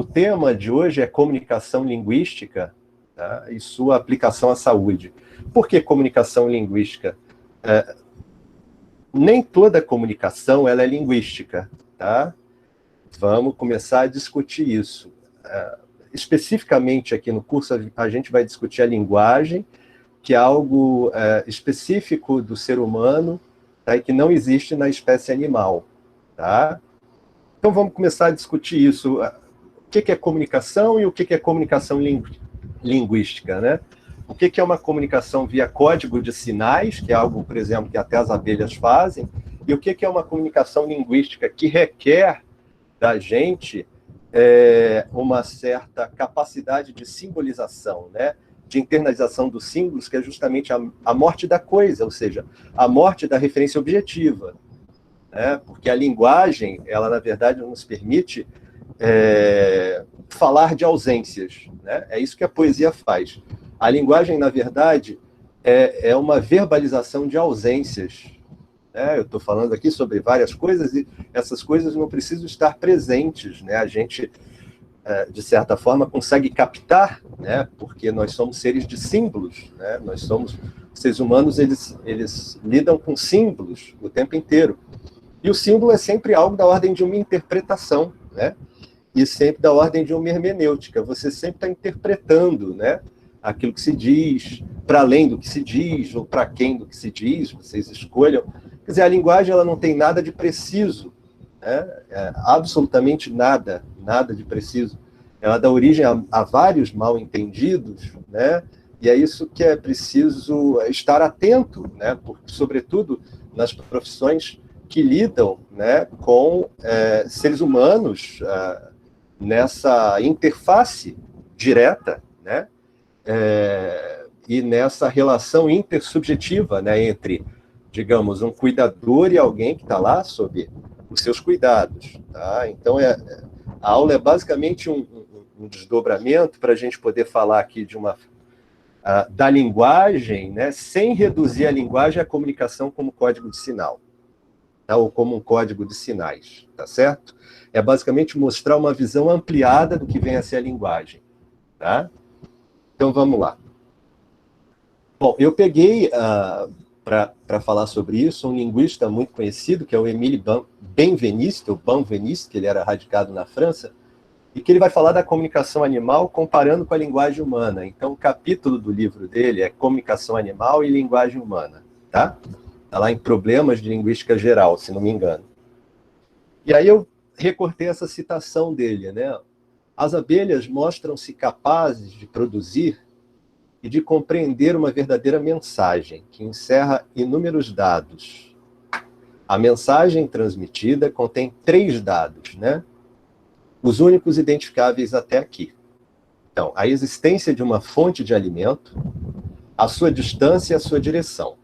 O tema de hoje é comunicação linguística, tá? E sua aplicação à saúde. Por que comunicação linguística? Nem toda comunicação ela é linguística, tá? Vamos começar a discutir isso. Especificamente aqui no curso, a gente vai discutir a linguagem, que é algo específico do ser humano, tá? E que não existe na espécie animal, tá? Então vamos começar a discutir isso. O que é comunicação e o que é comunicação linguística, né? O que é uma comunicação via código de sinais, que é algo, por exemplo, que até as abelhas fazem, e o que é uma comunicação linguística que requer da gente uma certa capacidade de simbolização, né? De internalização dos símbolos, que é justamente a morte da coisa, ou seja, a morte da referência objetiva, né? Porque a linguagem, ela, na verdade, nos permite falar de ausências, né? É isso que a poesia faz. A linguagem, na verdade, é uma verbalização de ausências. Eu estou falando aqui sobre várias coisas e essas coisas não precisam estar presentes, né? A gente, de certa forma, consegue captar, né? Porque nós somos seres de símbolos, né? Nós somos seres humanos, eles lidam com símbolos o tempo inteiro. E o símbolo é sempre algo da ordem de uma interpretação, né? E sempre da ordem de uma hermenêutica. Você sempre está interpretando, né, aquilo que se diz, para além do que se diz, ou para quem do que se diz, vocês escolham. Quer dizer, a linguagem ela não tem nada de preciso, né? Absolutamente nada de preciso. Ela dá origem a vários mal-entendidos, né? E é isso que é preciso estar atento, né? Porque, sobretudo nas profissões que lidam, né, com seres humanos, nessa interface direta, né? E nessa relação intersubjetiva, né, entre, digamos, um cuidador e alguém que está lá sob os seus cuidados. Tá? Então, a aula é basicamente um desdobramento para a gente poder falar aqui da linguagem, né, sem reduzir a linguagem à comunicação como código de sinal, tá? Ou como um código de sinais, tá certo? É basicamente mostrar uma visão ampliada do que vem a ser a linguagem, tá? Então, vamos lá. Bom, eu peguei, para falar sobre isso, um linguista muito conhecido, que é o Émile Benveniste, ou Benveniste, que ele era radicado na França, e que ele vai falar da comunicação animal comparando com a linguagem humana. Então, o capítulo do livro dele é Comunicação Animal e Linguagem Humana, tá? Está lá em Problemas de Linguística Geral, se não me engano. E aí eu recortei essa citação dele, né? As abelhas mostram-se capazes de produzir e de compreender uma verdadeira mensagem, que encerra inúmeros dados. A mensagem transmitida contém 3 dados, né? Os únicos identificáveis até aqui. Então, a existência de uma fonte de alimento, a sua distância e a sua direção.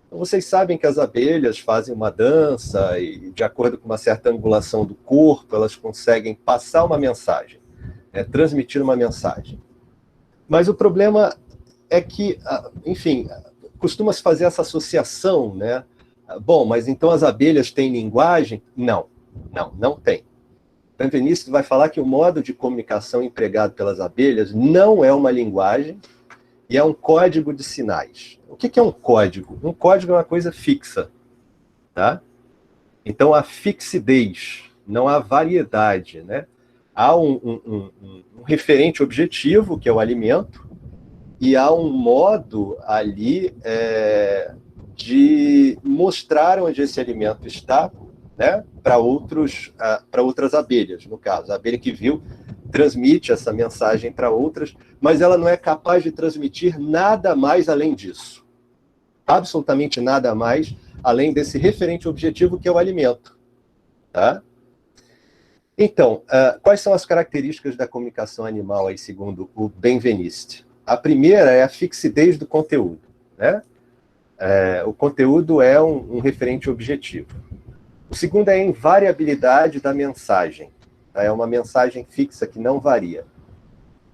Então, vocês sabem que as abelhas fazem uma dança e, de acordo com uma certa angulação do corpo, elas conseguem passar uma mensagem, transmitir uma mensagem. Mas o problema é que, enfim, costuma-se fazer essa associação, né? Bom, mas então as abelhas têm linguagem? Não tem. Benveniste vai falar que o modo de comunicação empregado pelas abelhas não é uma linguagem e é um código de sinais. O que é um código? Um código é uma coisa fixa, tá? Então, há fixidez, não há variedade, né? Há um referente objetivo, que é o alimento, e há um modo ali de mostrar onde esse alimento está, né, para outras abelhas, no caso. A abelha que viu transmite essa mensagem para outras, mas ela não é capaz de transmitir nada mais além disso. Absolutamente nada mais além desse referente objetivo que é o alimento. Tá? Então, quais são as características da comunicação animal, aí, segundo o Benveniste? A primeira é a fixidez do conteúdo, né? O conteúdo é um referente objetivo. O segundo é a invariabilidade da mensagem. Tá? É uma mensagem fixa que não varia.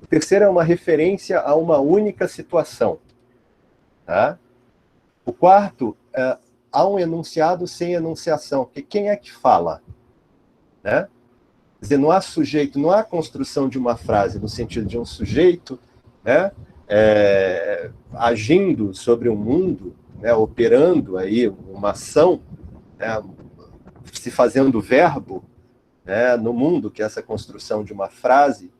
O terceiro é uma referência a uma única situação. Tá? O quarto, há um enunciado sem enunciação, porque quem é que fala? Né? Quer dizer, não há sujeito, não há construção de uma frase no sentido de um sujeito, né, agindo sobre o mundo, né, operando aí uma ação, né, se fazendo verbo, né, no mundo, que é essa construção de uma frase,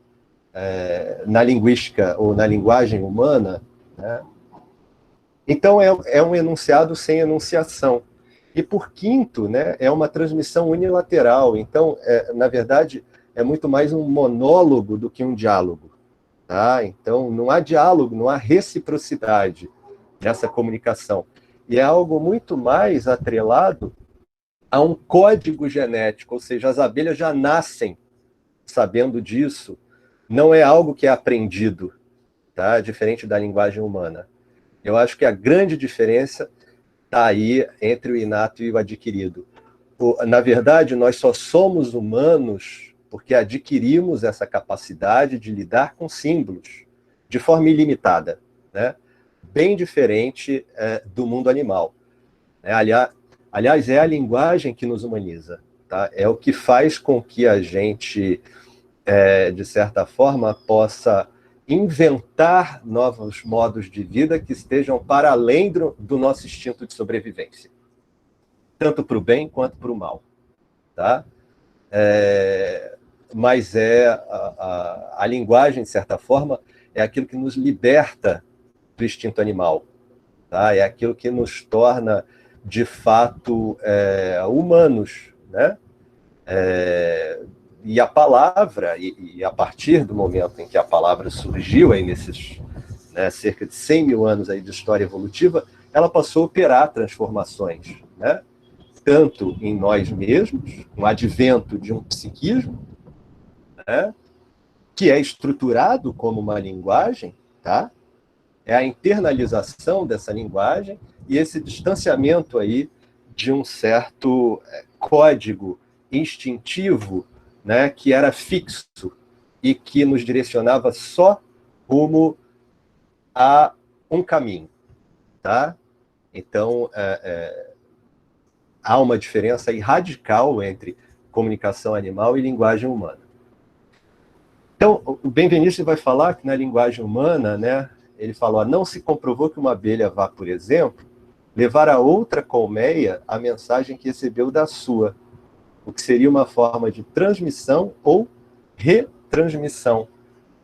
na linguística ou na linguagem humana, né? Então é um enunciado sem enunciação. E por quinto, né, é uma transmissão unilateral. Então, na verdade, é muito mais um monólogo do que um diálogo. Tá? Então, não há diálogo, não há reciprocidade nessa comunicação. E é algo muito mais atrelado a um código genético, ou seja, as abelhas já nascem sabendo disso, não é algo que é aprendido, tá? Diferente da linguagem humana. Eu acho que a grande diferença está aí entre o inato e o adquirido. Na verdade, nós só somos humanos porque adquirimos essa capacidade de lidar com símbolos de forma ilimitada, né? Bem diferente do mundo animal. Aliás, é a linguagem que nos humaniza, tá? É o que faz com que a gente, de certa forma, possa inventar novos modos de vida que estejam para além do nosso instinto de sobrevivência, tanto para o bem quanto para o mal, tá? Mas a linguagem, de certa forma, é aquilo que nos liberta do instinto animal, tá? É aquilo que nos torna, de fato, humanos, né? E a palavra, e a partir do momento em que a palavra surgiu, aí nesses cerca de 100 mil anos aí de história evolutiva, ela passou a operar transformações, né? Tanto em nós mesmos, com o advento de um psiquismo, né? Que é estruturado como uma linguagem, tá? É a internalização dessa linguagem e esse distanciamento aí de um certo código instintivo, né, que era fixo e que nos direcionava só rumo a um caminho, tá? Então, há uma diferença aí radical entre comunicação animal e linguagem humana. Então, o Benveniste vai falar que na linguagem humana, né, ele falou, não se comprovou que uma abelha vá, por exemplo, levar a outra colmeia a mensagem que recebeu da sua, o que seria uma forma de transmissão ou retransmissão.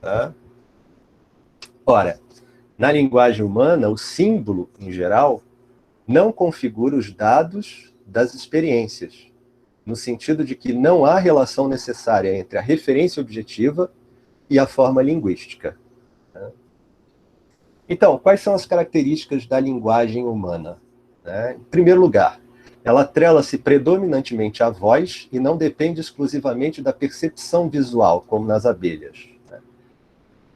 Tá? Ora, na linguagem humana, o símbolo, em geral, não configura os dados das experiências, no sentido de que não há relação necessária entre a referência objetiva e a forma linguística. Então, quais são as características da linguagem humana? Em primeiro lugar, ela atrela-se predominantemente à voz e não depende exclusivamente da percepção visual, como nas abelhas.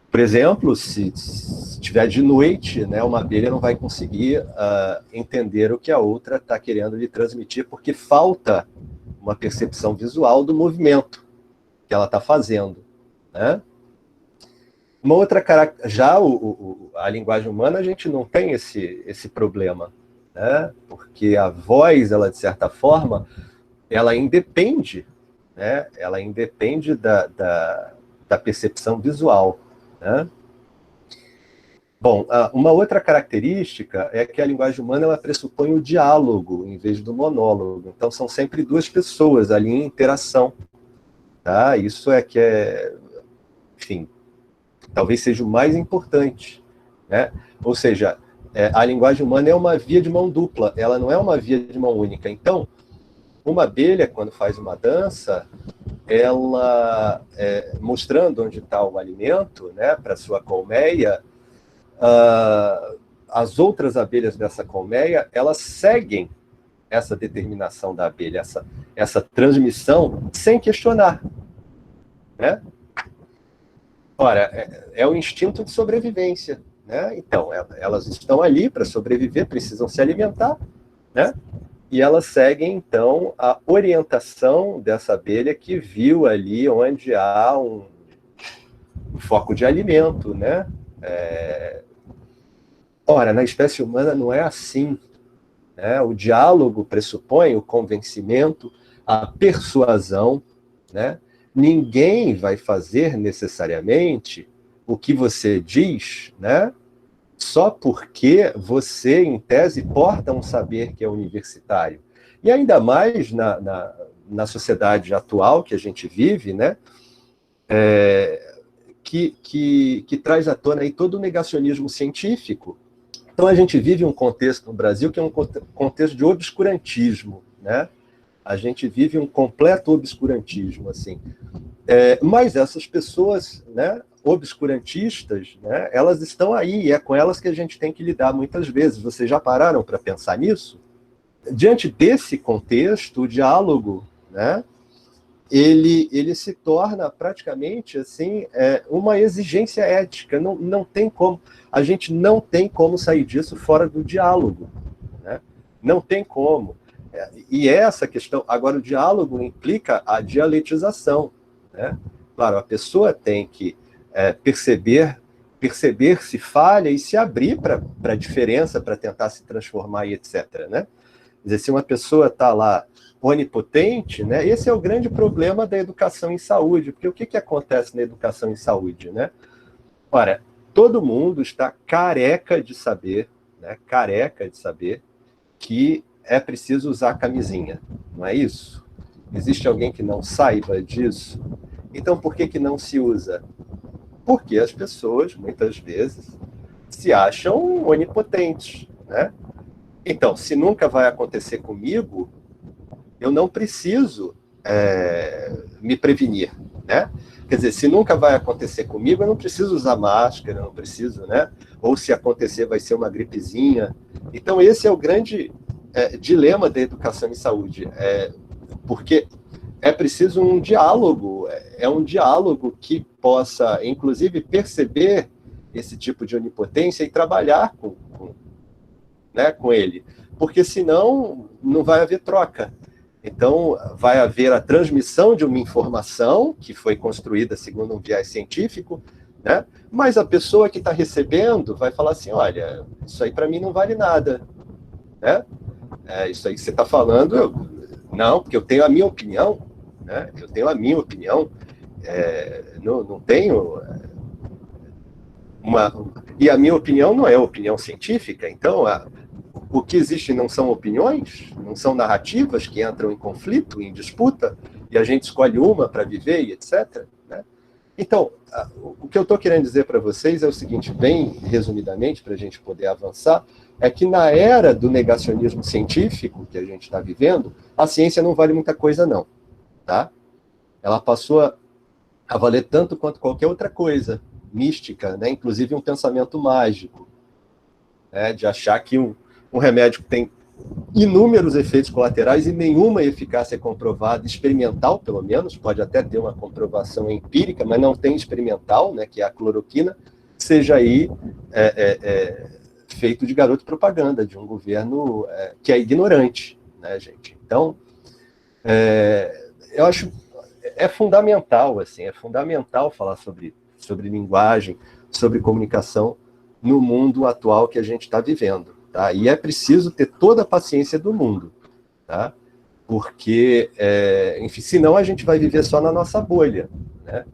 Por exemplo, se estiver de noite, uma abelha não vai conseguir entender o que a outra está querendo lhe transmitir, porque falta uma percepção visual do movimento que ela está fazendo. Uma outra característica, já a linguagem humana, a gente não tem esse problema, porque a voz, ela de certa forma, ela independe, ela independe da percepção visual. Bom, uma outra característica é que a linguagem humana ela pressupõe o diálogo em vez do monólogo. Então são sempre duas pessoas ali em interação. Tá? Isso enfim, talvez seja o mais importante. Ou seja, a linguagem humana é uma via de mão dupla, ela não é uma via de mão única. Então, uma abelha, quando faz uma dança, ela, mostrando onde está o alimento, para sua colmeia, as outras abelhas dessa colmeia, elas seguem essa determinação da abelha, essa transmissão, sem questionar. Ora, é o instinto de sobrevivência. Então, elas estão ali para sobreviver, precisam se alimentar, e elas seguem, então, a orientação dessa abelha que viu ali onde há um foco de alimento, Ora, na espécie humana não é assim. O diálogo pressupõe o convencimento, a persuasão, ninguém vai fazer necessariamente o que você diz, né? Só porque você, em tese, porta um saber que é universitário. E ainda mais na sociedade atual que a gente vive, né? Que traz à tona aí todo o negacionismo científico. Então, a gente vive um contexto no Brasil que é um contexto de obscurantismo, né? A gente vive um completo obscurantismo, assim. Mas essas pessoas, né, obscurantistas, né, elas estão aí, e é com elas que a gente tem que lidar muitas vezes. Vocês já pararam para pensar nisso? Diante desse contexto, o diálogo, né, ele se torna praticamente assim, uma exigência ética. Não tem como, a gente não tem como sair disso fora do diálogo, né? Não tem como. E essa questão, agora o diálogo implica a dialetização, né? Claro, a pessoa tem que perceber se falha e se abrir para a diferença, para tentar se transformar e etc, né? Quer dizer, se uma pessoa está lá onipotente, né? Esse é o grande problema da educação em saúde, porque o que acontece na educação em saúde, né? Ora, todo mundo está careca de saber, né? Careca de saber que é preciso usar camisinha, não é isso? Existe alguém que não saiba disso? Então, por que não se usa? Porque as pessoas, muitas vezes, se acham onipotentes, né? Então, se nunca vai acontecer comigo, eu não preciso me prevenir, né? Quer dizer, se nunca vai acontecer comigo, eu não preciso usar máscara, eu não preciso, né? Ou se acontecer, vai ser uma gripezinha. Então, esse é o grande dilema da educação em saúde, porque é preciso um diálogo, um diálogo que possa, inclusive, perceber esse tipo de onipotência e trabalhar com ele, porque senão não vai haver troca. Então, vai haver a transmissão de uma informação que foi construída segundo um viés científico, né? Mas a pessoa que está recebendo vai falar assim, olha, isso aí para mim não vale nada, né? Isso aí que você está falando, não, porque eu tenho a minha opinião, né? Eu tenho a minha opinião, não tenho E a minha opinião não é opinião científica, então o que existe não são opiniões, não são narrativas que entram em conflito, em disputa, e a gente escolhe uma para viver e etc, né? Então, o que eu estou querendo dizer para vocês é o seguinte, bem resumidamente, para a gente poder avançar, é que na era do negacionismo científico que a gente está vivendo, a ciência não vale muita coisa não, tá? Ela passou a valer tanto quanto qualquer outra coisa mística, né? Inclusive um pensamento mágico, né? De achar que um remédio que tem inúmeros efeitos colaterais e nenhuma eficácia comprovada, experimental pelo menos, pode até ter uma comprovação empírica, mas não tem experimental, né, que é a cloroquina, seja aí feito de garoto propaganda, de um governo que é ignorante, né, gente? Então, eu acho fundamental, assim, é fundamental falar sobre linguagem, sobre comunicação no mundo atual que a gente está vivendo. Tá? E é preciso ter toda a paciência do mundo, tá? Porque, enfim, senão a gente vai viver só na nossa bolha, né?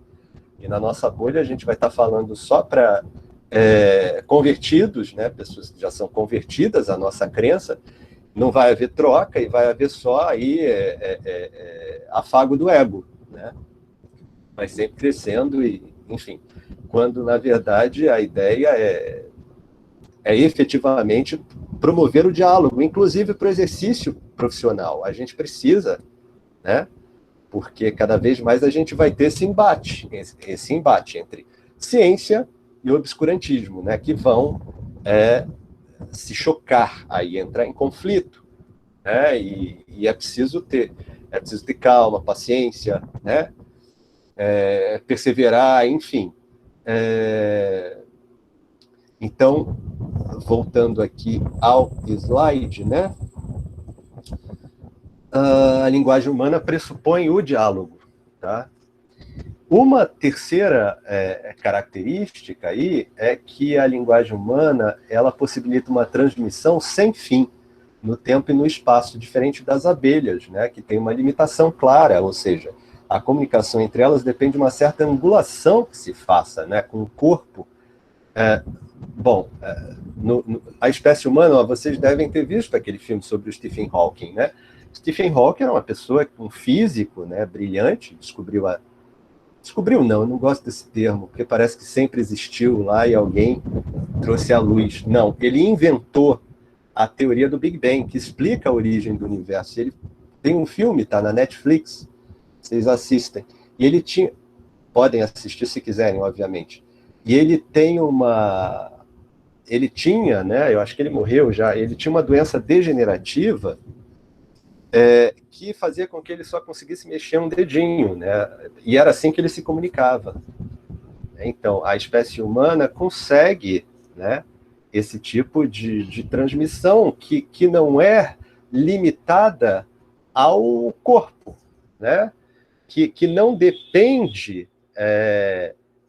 E na nossa bolha a gente vai estar falando só para convertidos, né? Pessoas que já são convertidas à nossa crença, não vai haver troca e vai haver só aí afago do ego, né? Vai sempre crescendo e, enfim, quando na verdade a ideia é efetivamente promover o diálogo, inclusive para o exercício profissional. A gente precisa, né? Porque cada vez mais a gente vai ter esse embate entre ciência e obscurantismo, né? Que vão se chocar, aí entrar em conflito, né? E é preciso ter calma, paciência, né? Perseverar, enfim. Então, voltando aqui ao slide, né? A linguagem humana pressupõe o diálogo, tá? Uma terceira característica aí é que a linguagem humana ela possibilita uma transmissão sem fim no tempo e no espaço, diferente das abelhas, né? Que tem uma limitação clara, ou seja, a comunicação entre elas depende de uma certa angulação que se faça, né, com o corpo. A espécie humana, ó, vocês devem ter visto aquele filme sobre o Stephen Hawking, né? Stephen Hawking era uma pessoa, um físico, né, brilhante, descobriu não, eu não gosto desse termo, porque parece que sempre existiu lá e alguém trouxe à luz. Não, ele inventou a teoria do Big Bang, que explica a origem do universo. Ele tem um filme, tá na Netflix, vocês assistem. E ele tinha, podem assistir se quiserem, obviamente. E ele tinha, né, eu acho que ele morreu já, ele tinha uma doença degenerativa que fazia com que ele só conseguisse mexer um dedinho, né? E era assim que ele se comunicava. Então, a espécie humana consegue, né, esse tipo de transmissão que não é limitada ao corpo, né? Que não depende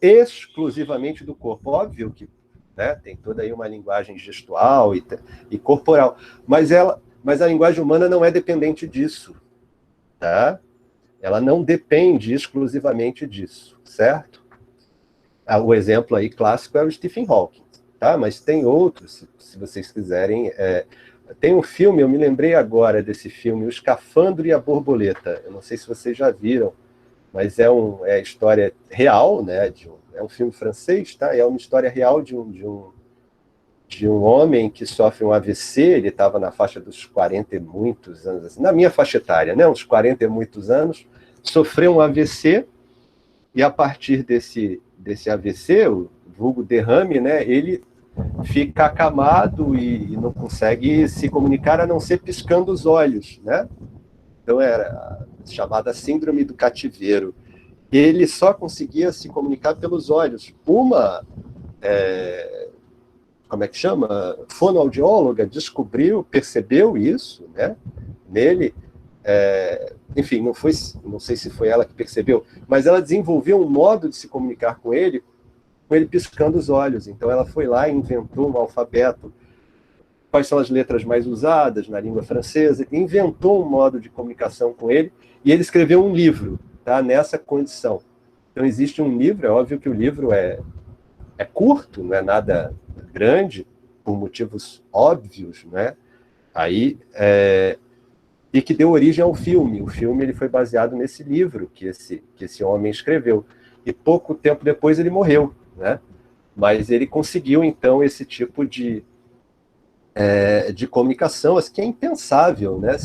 exclusivamente do corpo. Óbvio que, né, tem toda aí uma linguagem gestual e corporal, mas a linguagem humana não é dependente disso, tá? Ela não depende exclusivamente disso, certo? O exemplo aí clássico é o Stephen Hawking, tá? Mas tem outros, se vocês quiserem. Tem um filme, eu me lembrei agora desse filme, O Escafandro e a Borboleta. Eu não sei se vocês já viram, mas é a história real, né? É um filme francês, tá? É uma história real de um homem que sofre um AVC. Ele estava na faixa dos 40 e muitos anos, assim, na minha faixa etária, né? Uns 40 e muitos anos, sofreu um AVC, e a partir desse AVC, o vulgo derrame, né? Ele fica acamado e não consegue se comunicar a não ser piscando os olhos, né? Então era a chamada síndrome do cativeiro. Ele só conseguia se comunicar pelos olhos. Como é que chama? Fonoaudióloga percebeu isso, né? Nele. Enfim, não sei se foi ela que percebeu, mas ela desenvolveu um modo de se comunicar com ele piscando os olhos. Então ela foi lá e inventou um alfabeto, quais são as letras mais usadas na língua francesa, inventou um modo de comunicação com ele, e ele escreveu um livro, tá, nessa condição. Então existe um livro, é óbvio que o livro é curto, não é nada grande, por motivos óbvios, né? E que deu origem ao filme. O filme ele foi baseado nesse livro que esse homem escreveu. E pouco tempo depois ele morreu, né? Mas ele conseguiu, então, esse tipo de comunicação, assim, que é impensável, né?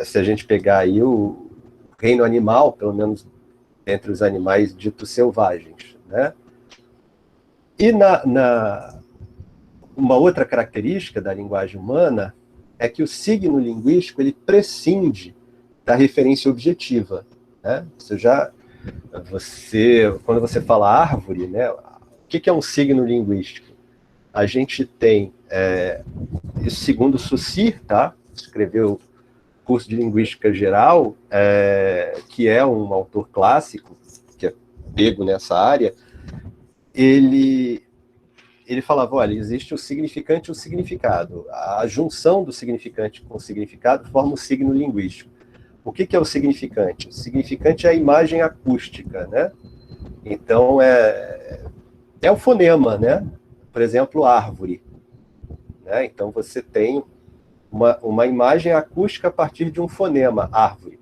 Se a gente pegar aí o reino animal, pelo menos entre os animais ditos selvagens, né? E uma outra característica da linguagem humana é que o signo linguístico ele prescinde da referência objetiva, né? Quando você fala árvore, né? O que é um signo linguístico? A gente tem, isso segundo Saussure, tá? Escreveu curso de linguística geral, que é um autor clássico, que é pego nessa área. Ele falava, olha, existe o significante e o significado. A junção do significante com o significado forma o signo linguístico. O que é o significante? O significante é a imagem acústica, né? Então, é o fonema, né? Por exemplo, árvore, né? Então, você tem uma imagem acústica a partir de um fonema, árvore.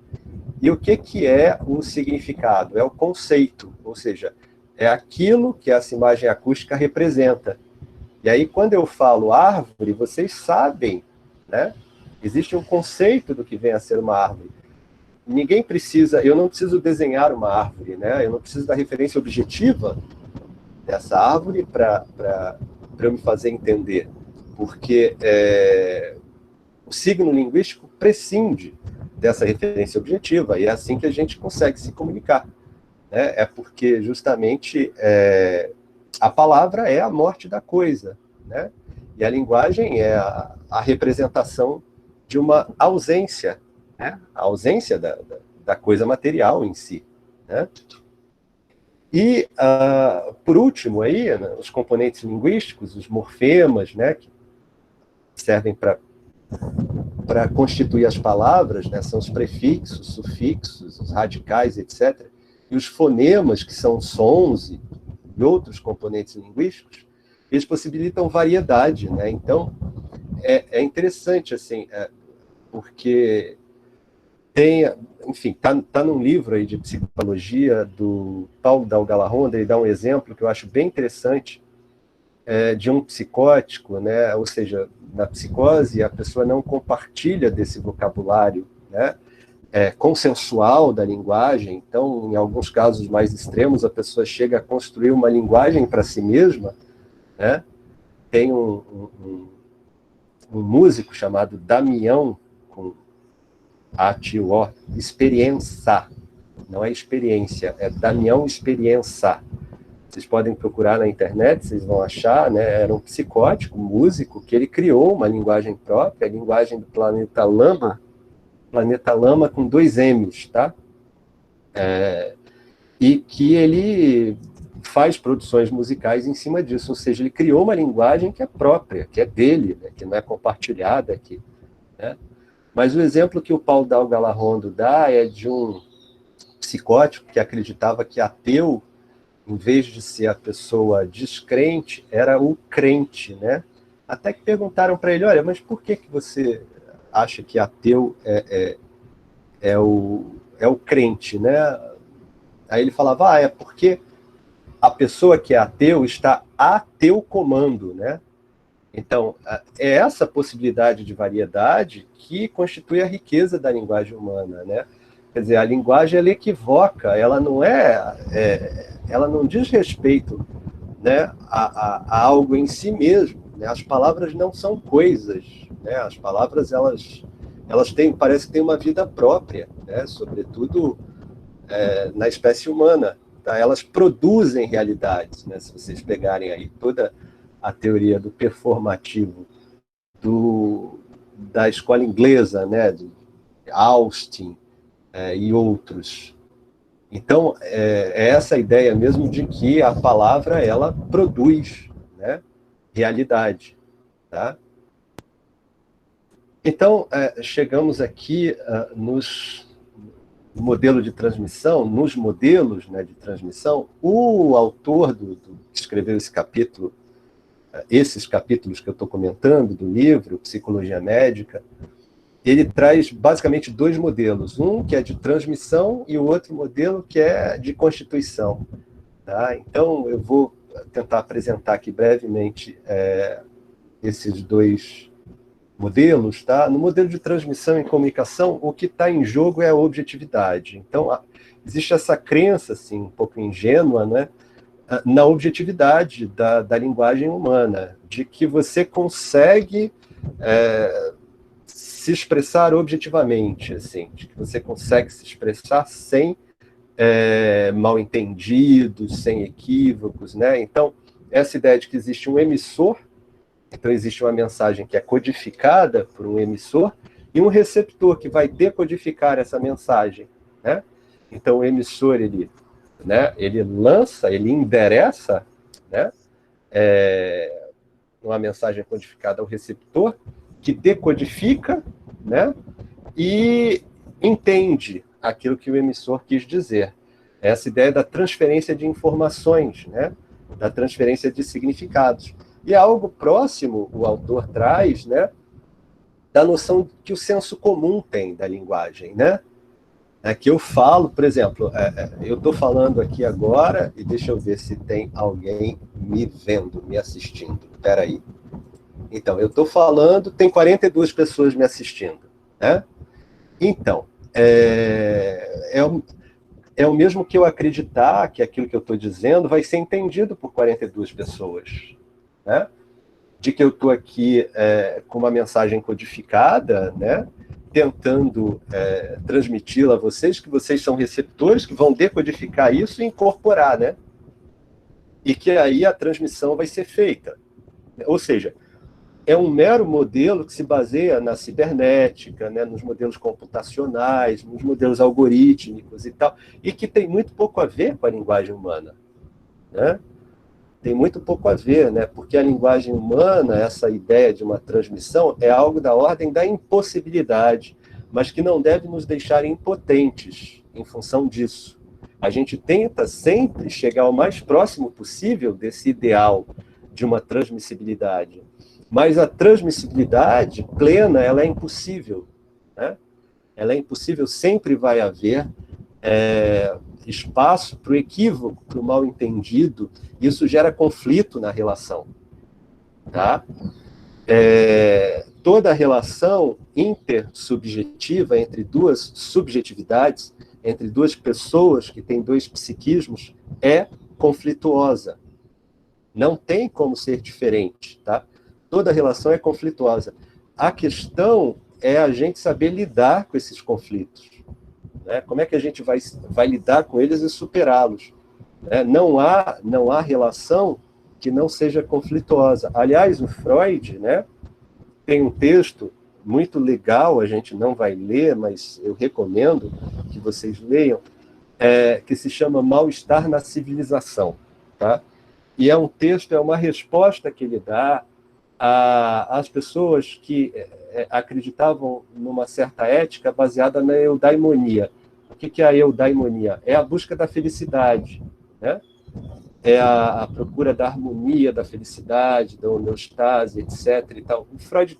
E o que é o significado? É o conceito, ou seja, é aquilo que essa imagem acústica representa. E aí, quando eu falo árvore, vocês sabem, né? Existe um conceito do que vem a ser uma árvore. Eu não preciso desenhar uma árvore, né? Eu não preciso da referência objetiva dessa árvore para eu me fazer entender. Porque o signo linguístico prescinde dessa referência objetiva, e é assim que a gente consegue se comunicar, né? É porque, justamente, a palavra é a morte da coisa, né? E a linguagem é a representação de uma ausência, né? A ausência da coisa material em si, né? E, por último, aí, né, os componentes linguísticos, os morfemas, né, que servem para para constituir as palavras, né, são os prefixos, sufixos, os radicais, etc. E os fonemas, que são sons e outros componentes linguísticos, eles possibilitam variedade, né? Então, é interessante, assim, porque tem, enfim, tá num livro aí de psicologia do Paulo Dalgalarronda, ele dá um exemplo que eu acho bem interessante, de um psicótico, né? Ou seja, na psicose a pessoa não compartilha desse vocabulário, né? Consensual da linguagem. Então, em alguns casos mais extremos, a pessoa chega a construir uma linguagem para si mesma, né? Tem um músico chamado Damião, com A-T-O, Experiença, não é experiência, é Damião Experiença. Vocês podem procurar na internet, vocês vão achar, né? Era um psicótico, um músico, que ele criou uma linguagem própria, a linguagem do planeta Lama com 2 M's, tá? E que ele faz produções musicais em cima disso, ou seja, ele criou uma linguagem que é própria, que é dele, né? Que não é compartilhada aqui, né? Mas o exemplo que o Paulo Dalgalarrondo dá é de um psicótico que acreditava que ateu, em vez de ser a pessoa descrente, era o crente, né? Até que perguntaram para ele, olha, mas por que você acha que ateu é o crente, né? Aí ele falava, é porque a pessoa que é ateu está a teu comando, né? Então, é essa possibilidade de variedade que constitui a riqueza da linguagem humana, né? Quer dizer, a linguagem ela equivoca, ela não ela não diz respeito, né, a algo em si mesmo, né? As palavras não são coisas, né? As palavras elas têm, parece que têm uma vida própria, né? Sobretudo na espécie humana, tá? Elas produzem realidades, né? Se vocês pegarem aí toda a teoria do performativo da escola inglesa, né? De Austin, e outros. Então, é essa ideia mesmo de que a palavra, ela produz, né, realidade. Tá? Então, chegamos aqui nos modelo de transmissão, nos modelos, né, de transmissão. O autor que escreveu esse capítulo, esses capítulos que eu estou comentando do livro, Psicologia Médica, ele traz basicamente 2 modelos, um que é de transmissão e o outro modelo que é de constituição. Tá? Então, eu vou tentar apresentar aqui brevemente esses 2 modelos. Tá? No modelo de transmissão e comunicação, o que está em jogo é a objetividade. Então, existe essa crença assim, um pouco ingênua, né, na objetividade da linguagem humana, de que você consegue se expressar objetivamente, assim, de que você consegue se expressar sem mal-entendidos, sem equívocos, né? Então, essa ideia de que existe um emissor, então existe uma mensagem que é codificada por um emissor e um receptor que vai decodificar essa mensagem, né? Então, o emissor, ele lança, ele endereça, né, uma mensagem codificada ao receptor, que decodifica, né, e entende aquilo que o emissor quis dizer. Essa ideia da transferência de informações, né, da transferência de significados. E é algo próximo, o autor traz, né, da noção que o senso comum tem da linguagem, né? Que eu falo, por exemplo, eu estou falando aqui agora, e deixa eu ver se tem alguém me vendo, me assistindo. Espera aí. Então, eu estou falando, tem 42 pessoas me assistindo, né? Então, é o mesmo que eu acreditar que aquilo que eu estou dizendo vai ser entendido por 42 pessoas, né? De que eu estou aqui com uma mensagem codificada, né? Tentando transmiti-la a vocês, que vocês são receptores, que vão decodificar isso e incorporar, né? E que aí a transmissão vai ser feita. Ou seja, é um mero modelo que se baseia na cibernética, né, nos modelos computacionais, nos modelos algorítmicos e tal, e que tem muito pouco a ver com a linguagem humana, né? tem muito pouco a ver, né? Porque a linguagem humana, essa ideia de uma transmissão, é algo da ordem da impossibilidade, mas que não deve nos deixar impotentes em função disso. A gente tenta sempre chegar o mais próximo possível desse ideal de uma transmissibilidade, mas a transmissibilidade plena, ela é impossível, né? Ela é impossível, sempre vai haver espaço para o equívoco, para o mal-entendido. Isso gera conflito na relação, tá? Toda relação intersubjetiva entre duas subjetividades, entre duas pessoas que têm dois psiquismos, é conflituosa. Não tem como ser diferente, tá? Toda relação é conflituosa. A questão é a gente saber lidar com esses conflitos, né? Como é que a gente vai lidar com eles e superá-los, né? Não há relação que não seja conflituosa. Aliás, o Freud, né, tem um texto muito legal, a gente não vai ler, mas eu recomendo que vocês leiam, que se chama Mal-Estar na Civilização, tá? E é um texto, é uma resposta que ele dá às pessoas que acreditavam numa certa ética baseada na eudaimonia. O que é a eudaimonia? É a busca da felicidade, né? É a procura da harmonia, da felicidade, da homeostase, etc. E tal. O Freud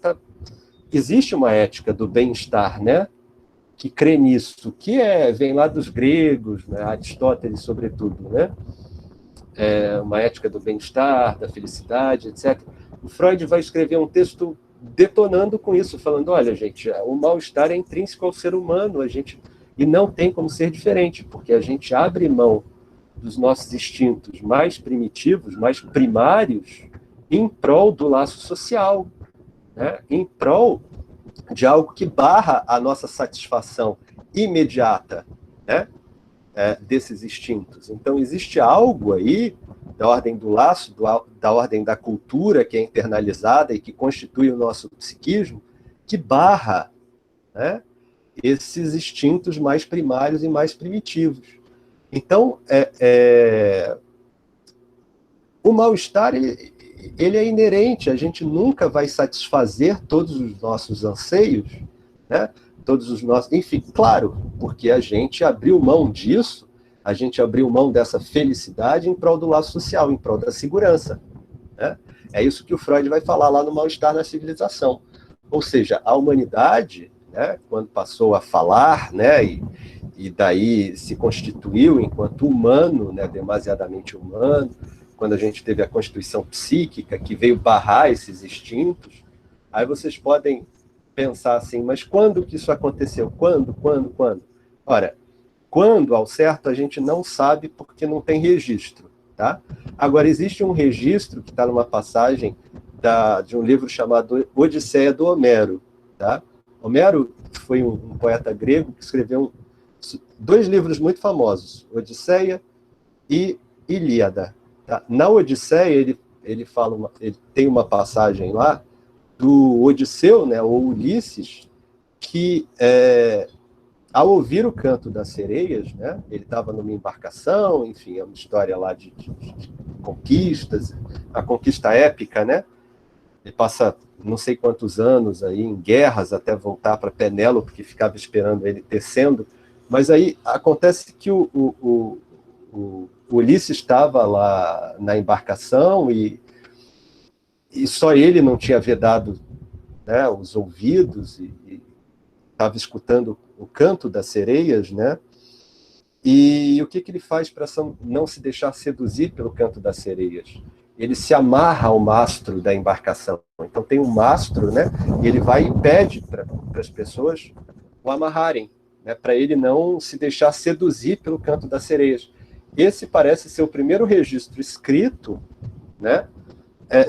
existe uma ética do bem-estar, né? Que crê nisso, que vem lá dos gregos, né? Aristóteles, sobretudo, né? Uma ética do bem-estar, da felicidade, etc. O Freud vai escrever um texto detonando com isso, falando, olha, gente, o mal-estar é intrínseco ao ser humano, e não tem como ser diferente, porque a gente abre mão dos nossos instintos mais primitivos, mais primários, em prol do laço social, né? Em prol de algo que barra a nossa satisfação imediata, né? Desses instintos. Então, existe algo aí da ordem do laço, da ordem da cultura, que é internalizada e que constitui o nosso psiquismo, que barra, né, esses instintos mais primários e mais primitivos. Então, o mal-estar, ele é inerente, a gente nunca vai satisfazer todos os nossos anseios, né? Todos os nossos... Enfim, claro, porque a gente abriu mão disso, a gente abriu mão dessa felicidade em prol do laço social, em prol da segurança, né? É isso que o Freud vai falar lá no Mal-Estar na Civilização. Ou seja, a humanidade, né, quando passou a falar, né, e daí se constituiu enquanto humano, né, demasiadamente humano, quando a gente teve a constituição psíquica, que veio barrar esses instintos, aí vocês podem pensar assim, mas quando que isso aconteceu? Quando? Ora, quando, ao certo, a gente não sabe porque não tem registro, tá? Agora, existe um registro que está numa passagem de um livro chamado Odisseia do Homero, tá? Homero foi um poeta grego que escreveu dois livros muito famosos, Odisseia e Ilíada. Tá? Na Odisseia, ele tem uma passagem lá do Odisseu, né, ou Ulisses, que ao ouvir o canto das sereias, né, ele estava numa embarcação, enfim, é uma história lá de conquistas, a conquista épica, né? Ele passa não sei quantos anos aí em guerras até voltar para Penélope, que ficava esperando ele tecendo, mas aí acontece que o Ulisses estava lá na embarcação e só ele não tinha vedado, né, os ouvidos e estava escutando o canto das sereias, né? E o que ele faz para não se deixar seduzir pelo canto das sereias? Ele se amarra ao mastro da embarcação. Então tem um mastro, né? E ele vai e pede para as pessoas o amarrarem, né? Para ele não se deixar seduzir pelo canto das sereias. Esse parece ser o primeiro registro escrito, né,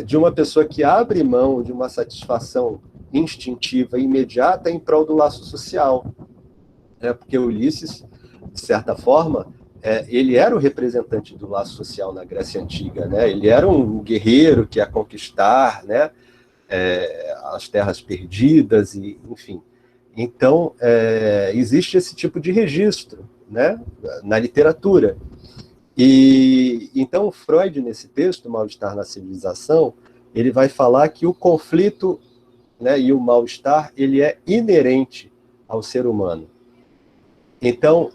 de uma pessoa que abre mão de uma satisfação instintiva e imediata em prol do laço social. Porque Ulisses, de certa forma, ele era o representante do laço social na Grécia Antiga, né? Ele era um guerreiro que ia conquistar, né, as terras perdidas, e, enfim. Então, existe esse tipo de registro, né, na literatura. E então Freud, nesse texto, Mal-Estar na Civilização, ele vai falar que o conflito, né, e o mal-estar, ele é inerente ao ser humano. Então,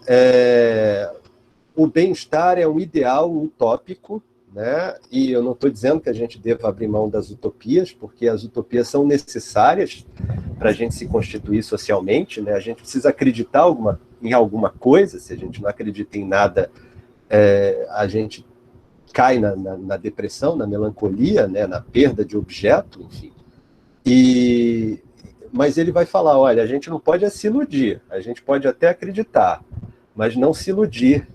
o bem-estar é um ideal utópico, né? E eu não estou dizendo que a gente deva abrir mão das utopias, porque as utopias são necessárias para a gente se constituir socialmente, né? A gente precisa acreditar em alguma coisa. Se a gente não acredita em nada, a gente cai na depressão, na melancolia, né? Na perda de objeto, enfim. Mas ele vai falar, olha, a gente não pode se iludir, a gente pode até acreditar, mas não se iludir,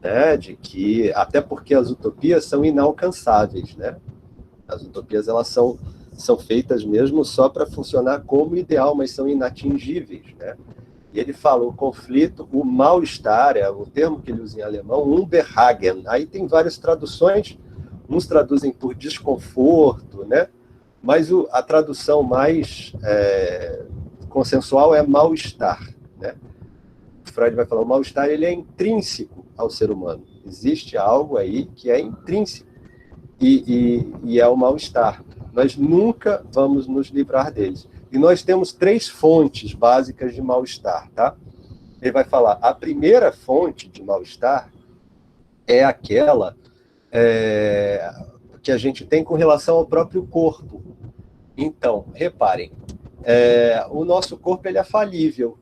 né, de que, até porque as utopias são inalcançáveis, né? As utopias, elas são feitas mesmo só para funcionar como ideal, mas são inatingíveis, né? E ele fala, o conflito, o mal-estar, é o termo que ele usa em alemão, Unbehagen. Aí tem várias traduções, uns traduzem por desconforto, né? Mas a tradução mais consensual é mal-estar, né? Freud vai falar, o mal-estar, ele é intrínseco ao ser humano. Existe algo aí que é intrínseco e é o mal-estar. Nós nunca vamos nos livrar deles. E nós temos 3 fontes básicas de mal-estar, tá? Ele vai falar, a primeira fonte de mal-estar é aquela que a gente tem com relação ao próprio corpo. Então, reparem, o nosso corpo, ele é falível,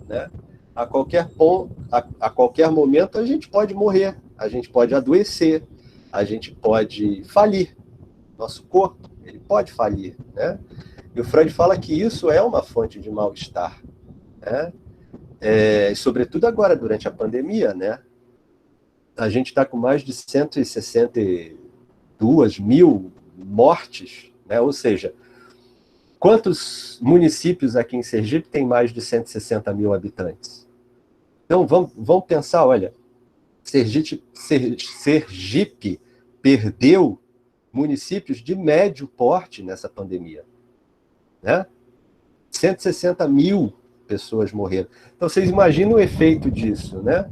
né? A qualquer ponto, a qualquer momento, a gente pode morrer, a gente pode adoecer, a gente pode falir. Nosso corpo, ele pode falir, né? E o Freud fala que isso é uma fonte de mal-estar, né? Sobretudo agora, durante a pandemia, né? A gente está com mais de 162 mil mortes, né? Ou seja, quantos municípios aqui em Sergipe tem mais de 160 mil habitantes? Então, vamos pensar, olha, Sergipe perdeu municípios de médio porte nessa pandemia, né? 160 mil pessoas morreram. Então, vocês imaginam o efeito disso, né?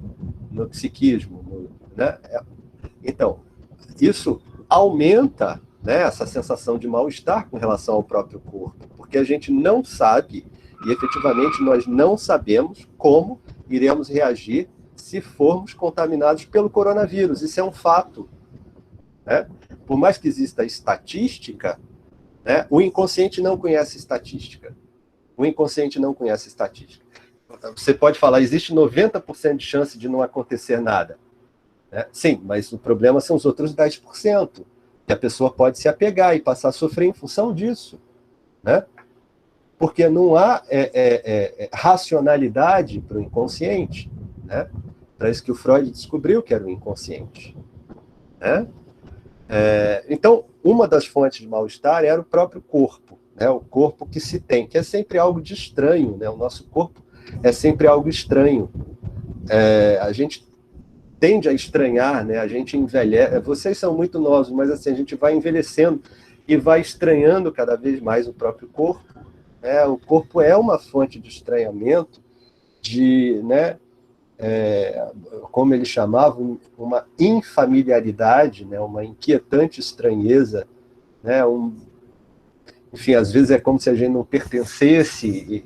No psiquismo, né? Então, isso aumenta, né, essa sensação de mal-estar com relação ao próprio corpo, porque a gente não sabe, e efetivamente nós não sabemos como iremos reagir se formos contaminados pelo coronavírus. Isso é um fato, né? Por mais que exista estatística, né, o inconsciente não conhece estatística. O inconsciente não conhece estatística. Você pode falar, existe 90% de chance de não acontecer nada. Né? Sim, mas o problema são os outros 10%, que a pessoa pode se apegar e passar a sofrer em função disso, né? Porque não há racionalidade para o inconsciente, né? Para isso que o Freud descobriu que era o inconsciente, né? Então, uma das fontes de mal-estar era o próprio corpo, né? O corpo que se tem, que é sempre algo de estranho, né? O nosso corpo é sempre algo estranho. A gente tende a estranhar, né? A gente envelhece. Vocês são muito novos, mas assim, a gente vai envelhecendo e vai estranhando cada vez mais o próprio corpo. O corpo é uma fonte de estranhamento, né? Como eles chamavam, uma infamiliaridade, né? Uma inquietante estranheza, né? Enfim, às vezes é como se a gente não pertencesse,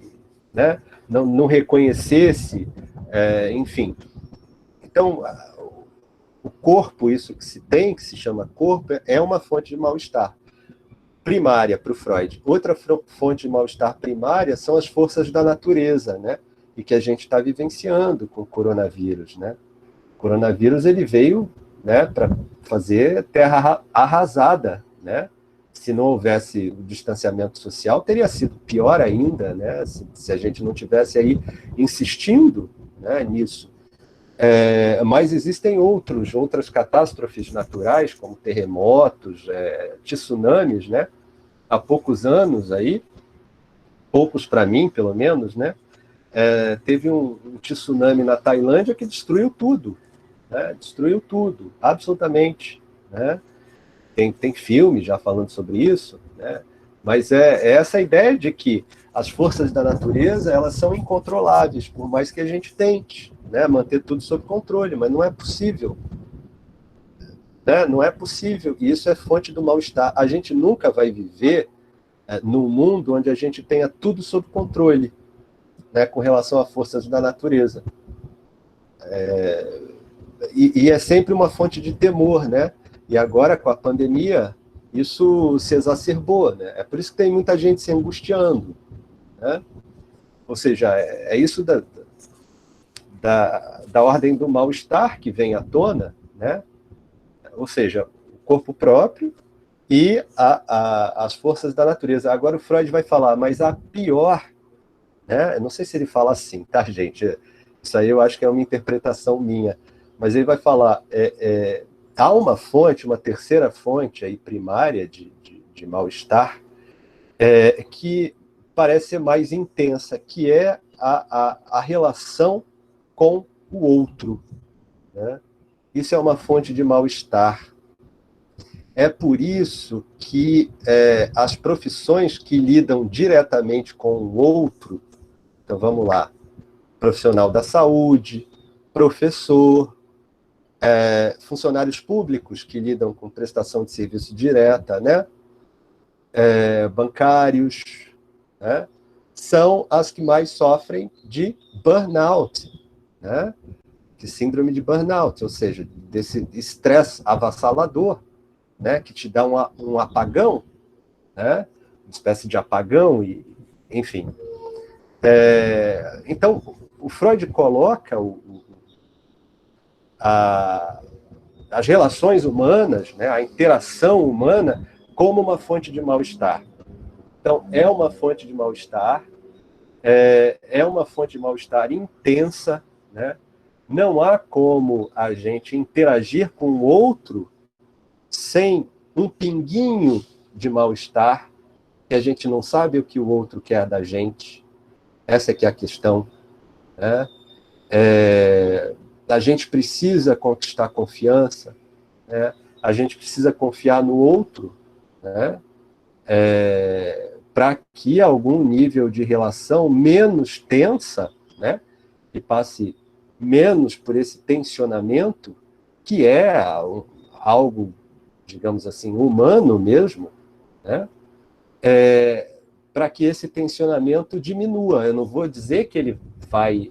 né? Não reconhecesse, enfim. Então, o corpo, isso que se tem, que se chama corpo, é uma fonte de mal-estar primária para o Freud. Outra fonte de mal-estar primária são as forças da natureza, né? E que a gente está vivenciando com o coronavírus, né? O coronavírus, ele veio, né, para fazer terra arrasada, né? Se não houvesse o distanciamento social, teria sido pior ainda, né? Se a gente não tivesse aí insistindo, né, nisso. Mas existem outras catástrofes naturais, como terremotos, tsunamis, né? Há poucos anos aí, poucos para mim, pelo menos, né? Teve um tsunami na Tailândia que destruiu tudo, né? Destruiu tudo, absolutamente, né? Tem filme já falando sobre isso, né? Mas é essa ideia de que as forças da natureza, elas são incontroláveis, por mais que a gente tente, né, manter tudo sob controle, mas não é possível, né? Não é possível. E isso é fonte do mal-estar. A gente nunca vai viver num mundo onde a gente tenha tudo sob controle, né, com relação a forças da natureza. E é sempre uma fonte de temor, né? E agora, com a pandemia, isso se exacerbou, né? É por isso que tem muita gente se angustiando, né? Ou seja, é isso da ordem do mal-estar que vem à tona, né? Ou seja, o corpo próprio e as forças da natureza. Agora o Freud vai falar, mas a pior, né? Eu não sei se ele fala assim, tá, gente? Isso aí eu acho que é uma interpretação minha. Mas ele vai falar, há uma fonte, uma terceira fonte aí primária de mal-estar, que parece ser mais intensa, que é a relação com o outro, né? Isso é uma fonte de mal-estar. É por isso que as profissões que lidam diretamente com o outro, então vamos lá, profissional da saúde, professor, funcionários públicos que lidam com prestação de serviço direta, né? Bancários, né? São as que mais sofrem de burnout, né? De síndrome de burnout, ou seja, desse estresse avassalador, né? Que te dá um apagão, né? Uma espécie de apagão, enfim. Então, o Freud coloca as relações humanas, né? A interação humana como uma fonte de mal-estar. Então, é uma fonte de mal-estar, é uma fonte de mal-estar intensa, né? Não há como a gente interagir com o outro sem um pinguinho de mal-estar, que a gente não sabe o que o outro quer da gente. Essa é que é a questão, né? A gente precisa conquistar confiança, né? A gente precisa confiar no outro, né? Para que algum nível de relação menos tensa, né? Que passe menos por esse tensionamento, que é algo, digamos assim, humano mesmo, né? Para que esse tensionamento diminua. Eu não vou dizer que ele vai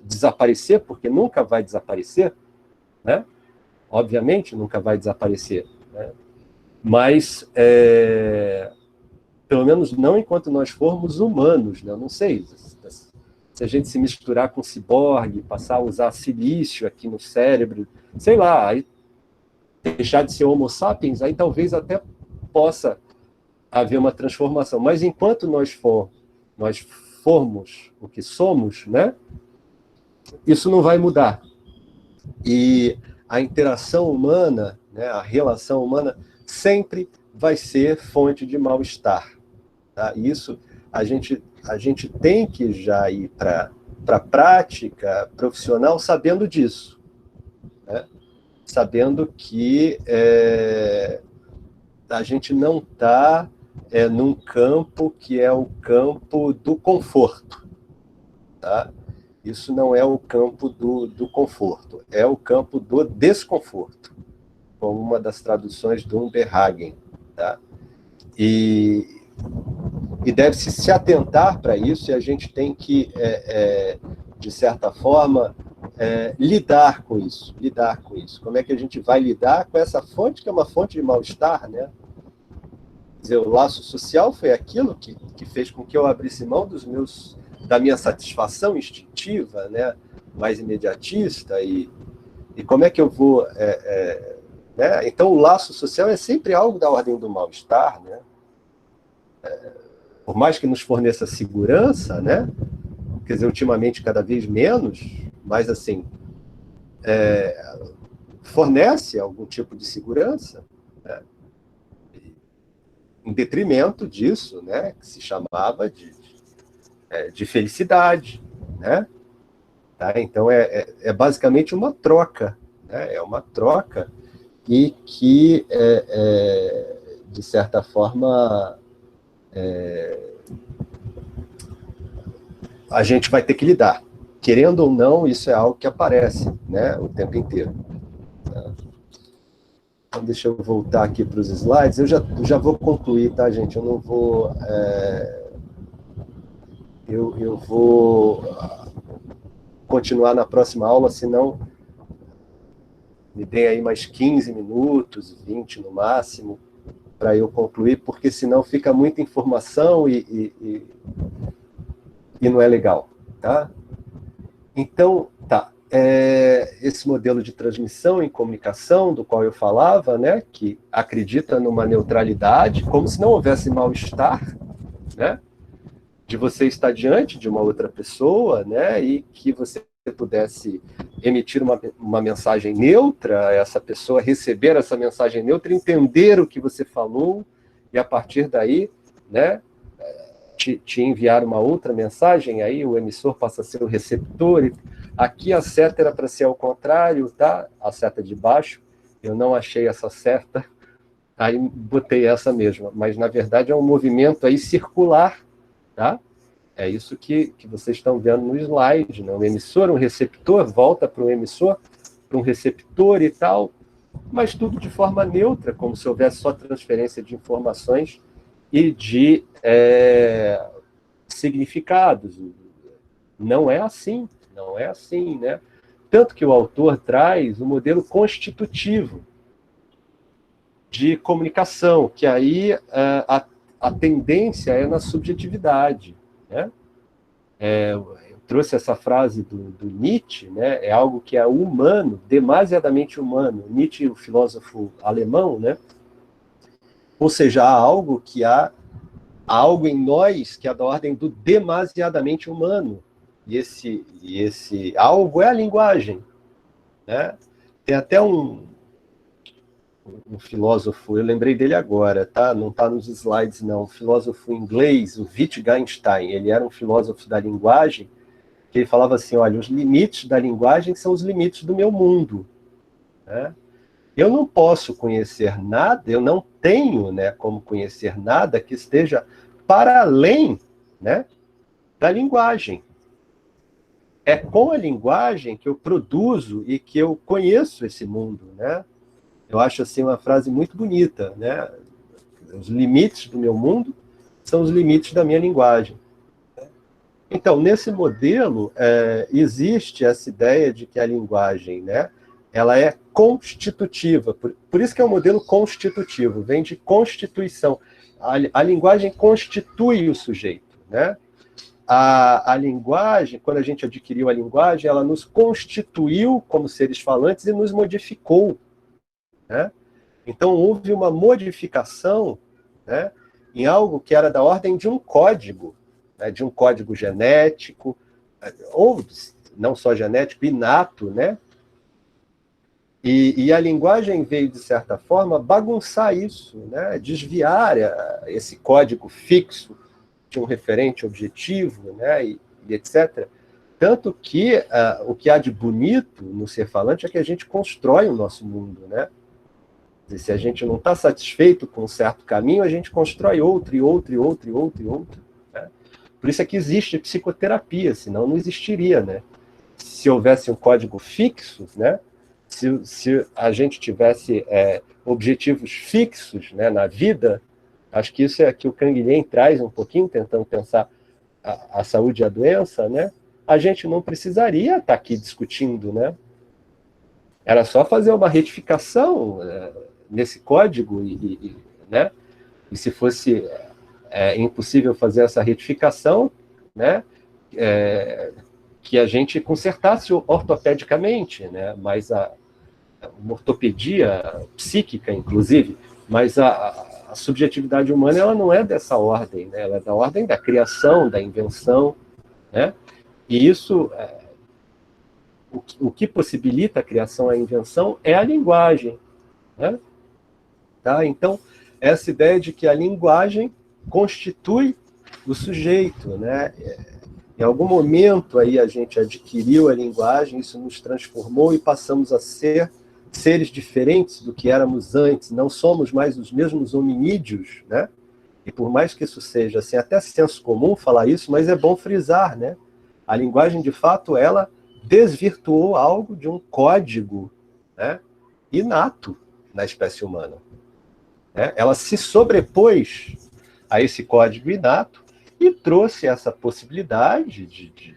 desaparecer, porque nunca vai desaparecer, né? Obviamente nunca vai desaparecer, né? Mas, pelo menos não enquanto nós formos humanos, né? Eu não sei, se a gente se misturar com ciborgue, passar a usar silício aqui no cérebro, sei lá, aí deixar de ser homo sapiens, aí talvez até possa haver uma transformação. Mas enquanto nós formos o que somos, né? Isso não vai mudar. E a interação humana, né, a relação humana, sempre vai ser fonte de mal-estar. Tá? Isso a gente tem que já ir para a prática profissional sabendo disso, né? Sabendo que a gente não está num campo que é o campo do conforto. Tá? Isso não é o campo do conforto, é o campo do desconforto, como uma das traduções do Umberhagen. Tá? E deve-se se atentar para isso, e a gente tem que, de certa forma, lidar com isso. Como é que a gente vai lidar com essa fonte, que é uma fonte de mal-estar, né? Quer dizer, o laço social foi aquilo que fez com que eu abrisse mão da minha satisfação instintiva, né, mais imediatista, e como é que eu vou... né? Então, o laço social é sempre algo da ordem do mal-estar, né? Por mais que nos forneça segurança, né? Quer dizer, ultimamente cada vez menos, mas assim, fornece algum tipo de segurança, né? Em detrimento disso, né, que se chamava de felicidade, né? Tá? Então, basicamente uma troca, né? É uma troca e que, de certa forma, a gente vai ter que lidar. Querendo ou não, isso é algo que aparece, né, o tempo inteiro. Né? Então, deixa eu voltar aqui para os slides. Eu já vou concluir, tá, gente? Eu não vou... Eu vou continuar na próxima aula, senão me deem aí mais 15 minutos, 20 no máximo, para eu concluir, porque senão fica muita informação e não é legal, tá? Então, tá. Esse modelo de transmissão em comunicação, do qual eu falava, né, que acredita numa neutralidade, como se não houvesse mal-estar, né, de você estar diante de uma outra pessoa, né, e que você pudesse emitir uma mensagem neutra, essa pessoa receber essa mensagem neutra, entender o que você falou, e a partir daí, né, te enviar uma outra mensagem, aí o emissor passa a ser o receptor. E aqui a seta era para ser ao contrário, tá? A seta de baixo, eu não achei essa seta, aí botei essa mesma, mas na verdade é um movimento aí circular, tá? É isso que vocês estão vendo no slide, né? Um emissor, um receptor, volta para o emissor, para um receptor e tal, mas tudo de forma neutra, como se houvesse só transferência de informações e de significados. Não é assim, né? Tanto que o autor traz o modelo constitutivo de comunicação, que aí a tendência é na subjetividade, né? Eu trouxe essa frase do Nietzsche, né? É algo que é humano, demasiadamente humano. Nietzsche, o filósofo alemão, né? Ou seja, há algo em nós que é da ordem do demasiadamente humano. E esse algo é a linguagem, né? Tem até um filósofo, eu lembrei dele agora, tá? Não está nos slides, não. Um filósofo inglês, o Wittgenstein, ele era um filósofo da linguagem, que ele falava assim, olha, os limites da linguagem são os limites do meu mundo, né? Eu não posso conhecer nada, eu não tenho, né, como conhecer nada que esteja para além, né, da linguagem. É com a linguagem que eu produzo e que eu conheço esse mundo, né? Eu acho assim uma frase muito bonita, né? Os limites do meu mundo são os limites da minha linguagem. Então, nesse modelo, existe essa ideia de que a linguagem, né, ela é constitutiva. Por isso que é um modelo constitutivo, vem de constituição. A linguagem constitui o sujeito, né? A linguagem, quando a gente adquiriu a linguagem, ela nos constituiu como seres falantes e nos modificou, né? Então, houve uma modificação, né, em algo que era da ordem de um código, né, de um código genético, ou não só genético, inato, né? E a linguagem veio, de certa forma, bagunçar isso, né? Desviar esse código fixo de um referente objetivo, né? E etc. Tanto que o que há de bonito no ser falante é que a gente constrói o nosso mundo, né? E se a gente não está satisfeito com um certo caminho, a gente constrói outro, e outro, e outro, e outro, e outro, né? Por isso é que existe psicoterapia, senão não existiria, né? Se houvesse um código fixo, né? Se a gente tivesse objetivos fixos, né, na vida, acho que isso é que o Canguilhem traz um pouquinho, tentando pensar a saúde e a doença, né? A gente não precisaria estar aqui discutindo, né? Era só fazer uma retificação nesse código, né? E se fosse impossível fazer essa retificação, né? Que a gente consertasse ortopedicamente, né? Mas uma ortopedia psíquica, inclusive, mas a subjetividade humana ela não é dessa ordem, né? Ela é da ordem da criação, da invenção, né? E isso, o que possibilita a criação e a invenção é a linguagem, né? Tá? Então, essa ideia de que a linguagem constitui o sujeito, né? Em algum momento aí a gente adquiriu a linguagem, isso nos transformou e passamos a ser seres diferentes do que éramos antes. Não somos mais os mesmos hominídeos, né? E por mais que isso seja assim, até senso comum falar isso, mas é bom frisar, né? A linguagem, de fato, ela desvirtuou algo de um código, né, inato, na espécie humana. Ela se sobrepôs a esse código inato e trouxe essa possibilidade de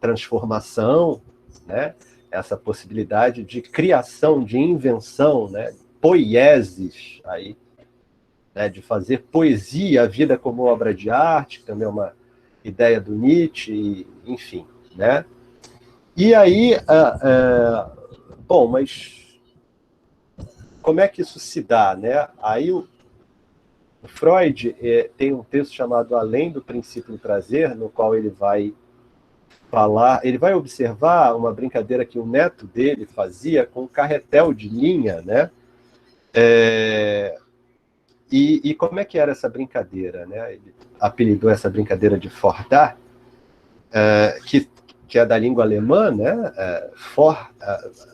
transformação, né? Essa possibilidade de criação, de invenção, né? Poieses, aí, né? De fazer poesia, a vida como obra de arte, que também é uma ideia do Nietzsche, enfim, né? E aí, bom, mas como é que isso se dá, né? Aí o Freud tem um texto chamado Além do Princípio do Prazer, no qual ele vai falar, ele vai observar uma brincadeira que o neto dele fazia com um carretel de linha, né? E como é que era essa brincadeira, né? Ele apelidou essa brincadeira de Fordar, que é da língua alemã, né?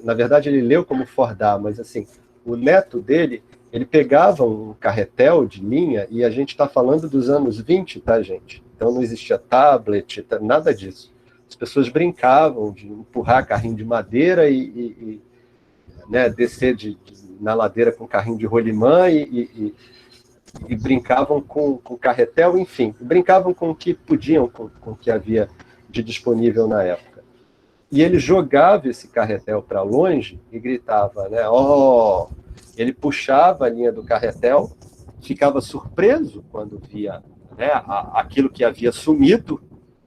Na verdade, ele leu como Fordar, mas assim, o neto dele, ele pegava um carretel de linha, e a gente está falando dos anos 20, tá, gente? Então não existia tablet, nada disso. As pessoas brincavam de empurrar carrinho de madeira e né, descer na ladeira com carrinho de rolimã e brincavam com carretel, enfim, brincavam com o que podiam, com o que havia de disponível na época. E ele jogava esse carretel para longe e gritava, né? Oh! Ele puxava a linha do carretel, ficava surpreso quando via, né, aquilo que havia sumido,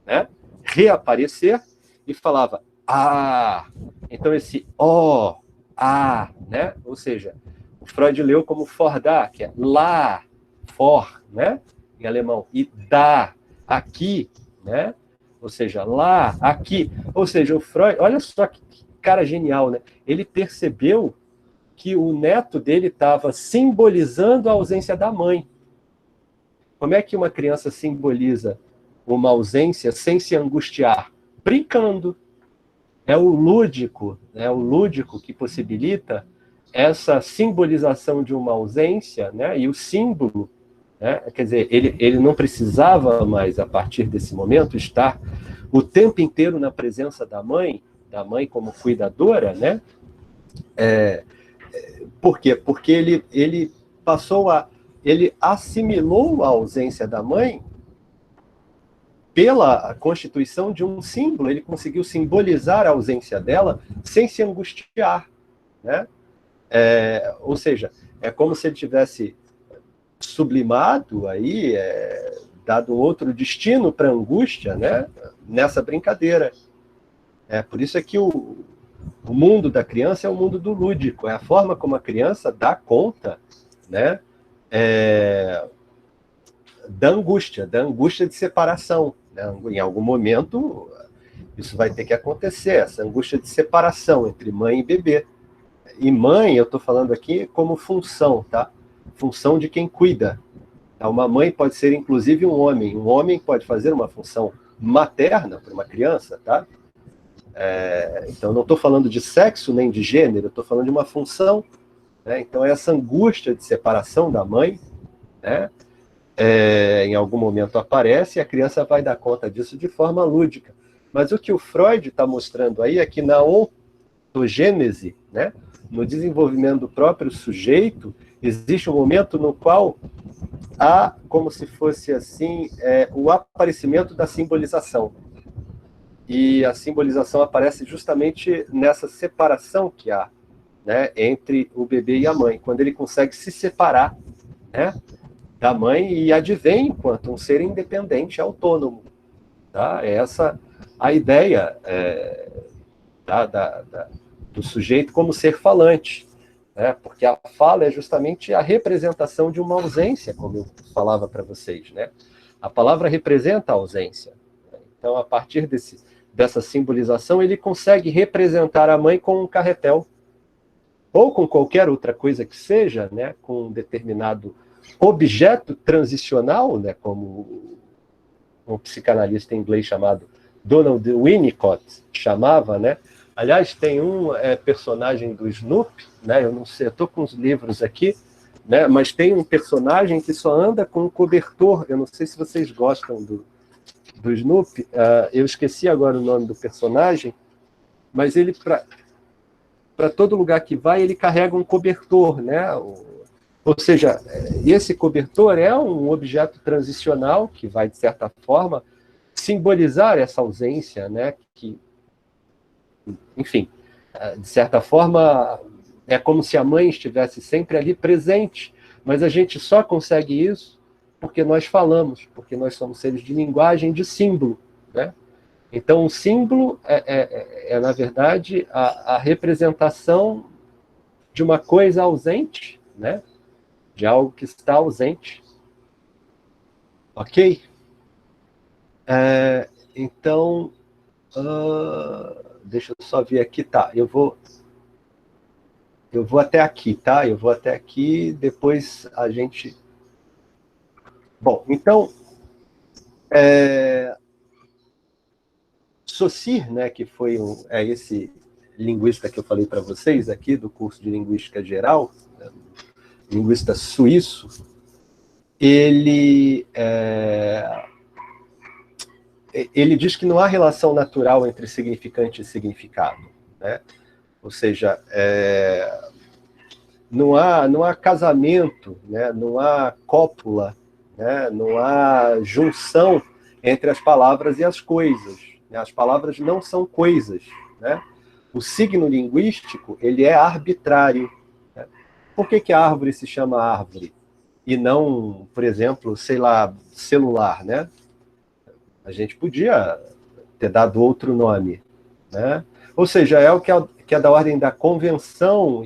né, reaparecer, e falava, ah! Então esse oh, ah, né? Ou seja, o Freud leu como fordar, que é lá, for, né, em alemão, e da, aqui, né? Ou seja, lá, aqui. Ou seja, o Freud, olha só que cara genial, né? Ele percebeu que o neto dele estava simbolizando a ausência da mãe. Como é que uma criança simboliza uma ausência sem se angustiar? Brincando. É o lúdico que possibilita essa simbolização de uma ausência, né? E o símbolo, né? Quer dizer, ele não precisava mais, a partir desse momento, estar o tempo inteiro na presença da mãe como cuidadora, né? Por quê? Porque ele ele assimilou a ausência da mãe pela constituição de um símbolo. Ele conseguiu simbolizar a ausência dela sem se angustiar, né? Ou seja, é como se ele tivesse sublimado aí, dado outro destino para a angústia, né? Nessa brincadeira. Por isso é que o mundo da criança é o mundo do lúdico, é a forma como a criança dá conta, né, da angústia de separação, né? Em algum momento isso vai ter que acontecer, essa angústia de separação entre mãe e bebê. E mãe, eu estou falando aqui como função, tá? Função de quem cuida. Uma mãe pode ser inclusive um homem pode fazer uma função materna para uma criança, tá? Então, não estou falando de sexo nem de gênero, estou falando de uma função, né? Então, essa angústia de separação da mãe, né, em algum momento aparece, e a criança vai dar conta disso de forma lúdica. Mas o que o Freud está mostrando aí é que na ontogênese, né, no desenvolvimento do próprio sujeito, existe um momento no qual há, como se fosse assim, o aparecimento da simbolização. E a simbolização aparece justamente nessa separação que há, né, entre o bebê e a mãe, quando ele consegue se separar, né, da mãe e advém enquanto um ser independente, autônomo. Tá? É essa a ideia do sujeito como ser falante, né? Porque a fala é justamente a representação de uma ausência, como eu falava para vocês, né? A palavra representa a ausência. Então, a partir dessa simbolização, ele consegue representar a mãe com um carretel, ou com qualquer outra coisa que seja, né, com um determinado objeto transicional, né, como um psicanalista inglês chamado Donald Winnicott chamava, né? Aliás, tem um personagem do Snoopy, né, eu não sei, eu estou com os livros aqui, né, mas tem um personagem que só anda com um cobertor, eu não sei se vocês gostam do Snoopy, eu esqueci agora o nome do personagem, mas ele, para todo lugar que vai, ele carrega um cobertor, né? Ou seja, esse cobertor é um objeto transicional que vai, de certa forma, simbolizar essa ausência, né? Que, enfim, de certa forma, é como se a mãe estivesse sempre ali presente, mas a gente só consegue isso porque nós falamos, porque nós somos seres de linguagem, de símbolo, né? Então, o símbolo na verdade, a representação de uma coisa ausente, né? De algo que está ausente. Ok? Então, deixa eu só ver aqui, tá? Eu vou até aqui, tá? Eu vou até aqui, depois a gente... Bom, então, Saussure, né, que foi esse linguista que eu falei para vocês aqui, do curso de Linguística Geral, linguista suíço, ele diz que não há relação natural entre significante e significado, né? Ou seja, não há casamento, né? Não há cópula, né? Não há junção entre as palavras e as coisas, né? As palavras não são coisas, né? O signo linguístico, ele é arbitrário, né? Por que a árvore se chama árvore? E não, por exemplo, sei lá, celular, né? A gente podia ter dado outro nome, né? Ou seja, é o que é da ordem da convenção,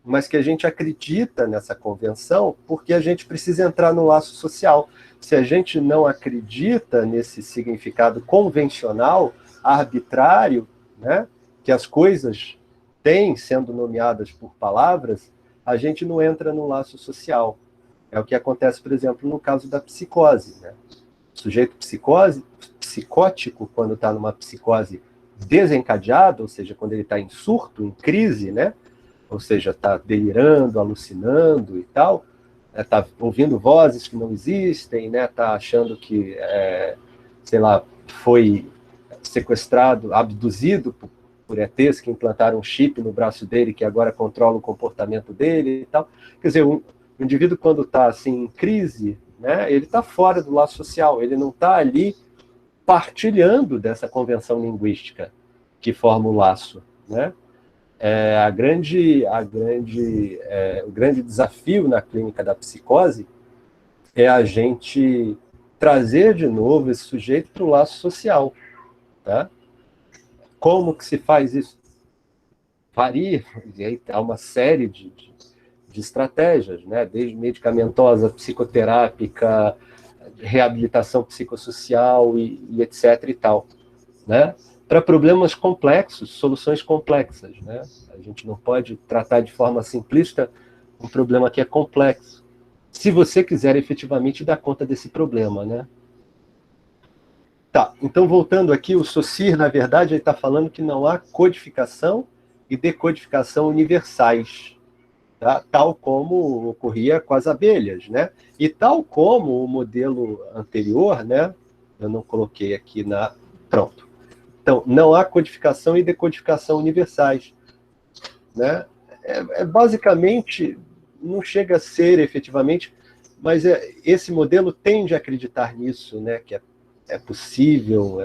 mas que a gente acredita nessa convenção porque a gente precisa entrar no laço social. Se a gente não acredita nesse significado convencional, arbitrário, né, que as coisas têm sendo nomeadas por palavras, a gente não entra no laço social. É o que acontece, por exemplo, no caso da psicose, né? O sujeito psicótico, quando está numa psicose desencadeada, ou seja, quando ele está em surto, em crise, né? Ou seja, está delirando, alucinando e tal, está ouvindo vozes que não existem, né? Está achando que, sei lá, foi sequestrado, abduzido por ETs que implantaram um chip no braço dele que agora controla o comportamento dele e tal. Quer dizer, o indivíduo, quando está assim, em crise, né, ele está fora do laço social, ele não está ali partilhando dessa convenção linguística que forma o laço, né? O grande desafio na clínica da psicose é a gente trazer de novo esse sujeito para o laço social, tá? Como que se faz isso? Varia, e aí há uma série de estratégias, né? Desde medicamentosa, psicoterápica, reabilitação psicossocial e etc. e tal, né? Para problemas complexos, soluções complexas, né? A gente não pode tratar de forma simplista um problema que é complexo, se você quiser efetivamente dar conta desse problema, né? Tá, então voltando aqui, o Saussure, na verdade, ele está falando que não há codificação e decodificação universais, tá? Tal como ocorria com as abelhas, né? E tal como o modelo anterior, né? Eu não coloquei aqui na... Pronto. Então, não há codificação e decodificação universais, né? Basicamente, não chega a ser efetivamente, mas esse modelo tende a acreditar nisso, né? Que é possível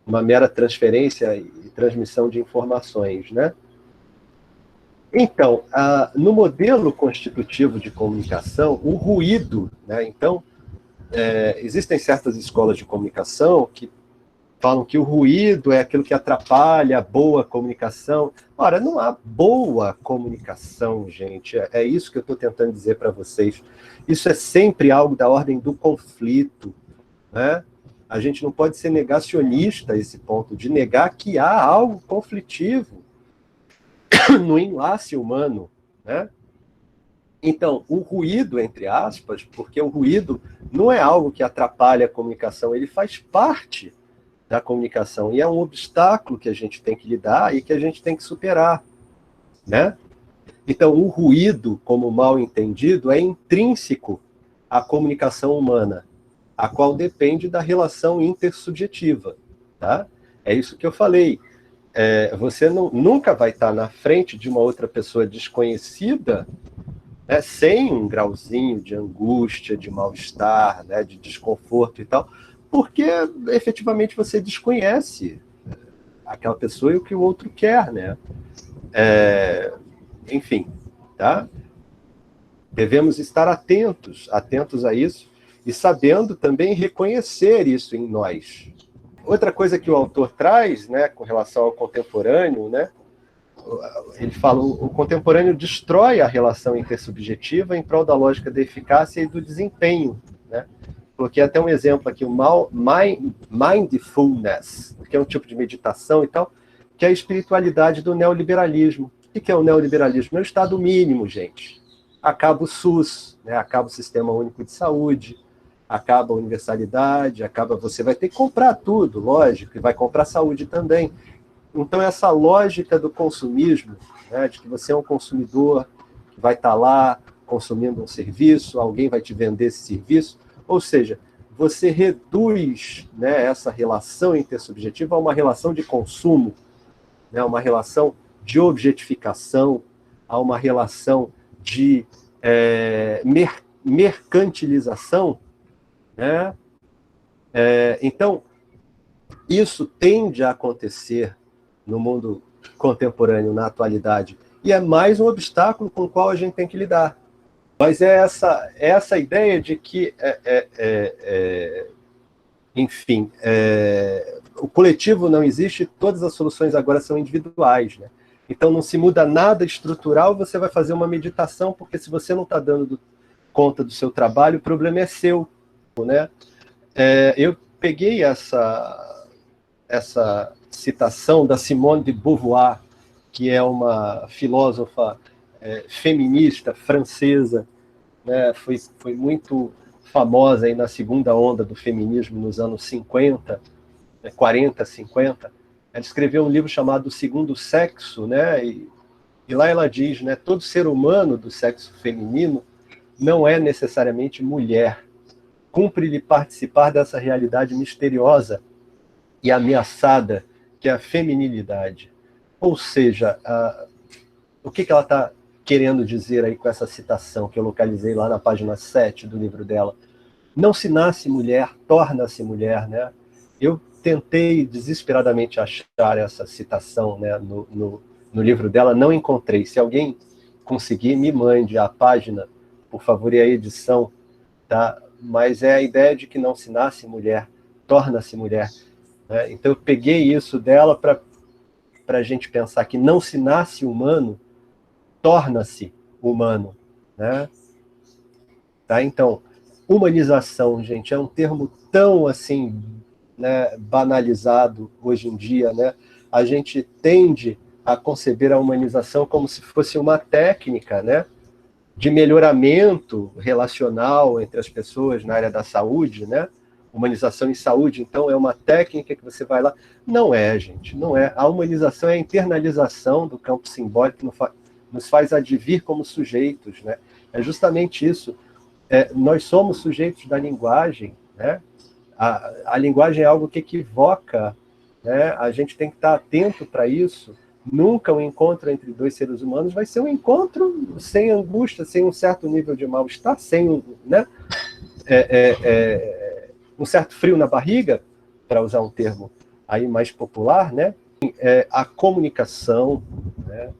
uma mera transferência e transmissão de informações, né? Então, no modelo constitutivo de comunicação, o ruído, né? Então, existem certas escolas de comunicação que falam que o ruído é aquilo que atrapalha a boa comunicação. Ora, não há boa comunicação, gente. É isso que eu estou tentando dizer para vocês. Isso é sempre algo da ordem do conflito, né? A gente não pode ser negacionista a esse ponto, de negar que há algo conflitivo no enlace humano, né? Então, o ruído, entre aspas, porque o ruído não é algo que atrapalha a comunicação, ele faz parte da comunicação, e é um obstáculo que a gente tem que lidar e que a gente tem que superar, né? Então, o ruído, como mal entendido, é intrínseco à comunicação humana, a qual depende da relação intersubjetiva, tá? É isso que eu falei. você nunca vai estar na frente de uma outra pessoa desconhecida, né, sem um grauzinho de angústia, de mal-estar, né, de desconforto e tal, porque efetivamente você desconhece aquela pessoa e o que o outro quer, né? Enfim, tá? Devemos estar atentos a isso, e sabendo também reconhecer isso em nós. Outra coisa que o autor traz, né, com relação ao contemporâneo, né, ele fala, o contemporâneo destrói a relação intersubjetiva em prol da lógica da eficácia e do desempenho, né? Coloquei até um exemplo aqui, o mindfulness, que é um tipo de meditação e tal, que é a espiritualidade do neoliberalismo. O que é o neoliberalismo? É o estado mínimo, gente. Acaba o SUS, né? Acaba o Sistema Único de Saúde, acaba a universalidade, você vai ter que comprar tudo, lógico, e vai comprar saúde também. Então, essa lógica do consumismo, né, de que você é um consumidor que vai estar lá consumindo um serviço, alguém vai te vender esse serviço, ou seja, você reduz, né, essa relação intersubjetiva a uma relação de consumo, né, uma relação de objetificação, a uma relação de mercantilização, né? Então, isso tende a acontecer no mundo contemporâneo, na atualidade, e é mais um obstáculo com o qual a gente tem que lidar. Mas é essa ideia de que, enfim, o coletivo não existe, todas as soluções agora são individuais, né? Então não se muda nada estrutural, você vai fazer uma meditação, porque se você não está dando conta do seu trabalho, o problema é seu, né? Eu peguei essa citação da Simone de Beauvoir, que é uma filósofa feminista francesa, né? Foi muito famosa aí na segunda onda do feminismo nos anos 50, 40, 50. Ela escreveu um livro chamado O Segundo Sexo, né? E lá ela diz, né, todo ser humano do sexo feminino não é necessariamente mulher. Cumpre-lhe participar dessa realidade misteriosa e ameaçada, que é a feminilidade. Ou seja, o que ela está querendo dizer aí com essa citação que eu localizei lá na página 7 do livro dela? Não se nasce mulher, torna-se mulher, né? Eu tentei desesperadamente achar essa citação, né, no livro dela, não encontrei. Se alguém conseguir, me mande a página, por favor, e a edição, tá? Mas é a ideia de que não se nasce mulher, torna-se mulher, né? Então eu peguei isso dela para a gente pensar que não se nasce humano, torna-se humano, né? Tá? Então, humanização, gente, é um termo tão assim, né, banalizado hoje em dia, né? A gente tende a conceber a humanização como se fosse uma técnica, né, de melhoramento relacional entre as pessoas na área da saúde, né? Humanização em saúde, então, é uma técnica que você vai lá. Não é, gente, não é. A humanização é a internalização do campo simbólico que nos faz advir como sujeitos, né? É justamente isso. Nós somos sujeitos da linguagem, né? A linguagem é algo que equivoca, né? A gente tem que estar atento para isso. Nunca um encontro entre dois seres humanos vai ser um encontro sem angústia, sem um certo nível de mal-estar, sem né? Um certo frio na barriga, para usar um termo aí mais popular, né? A comunicação, né?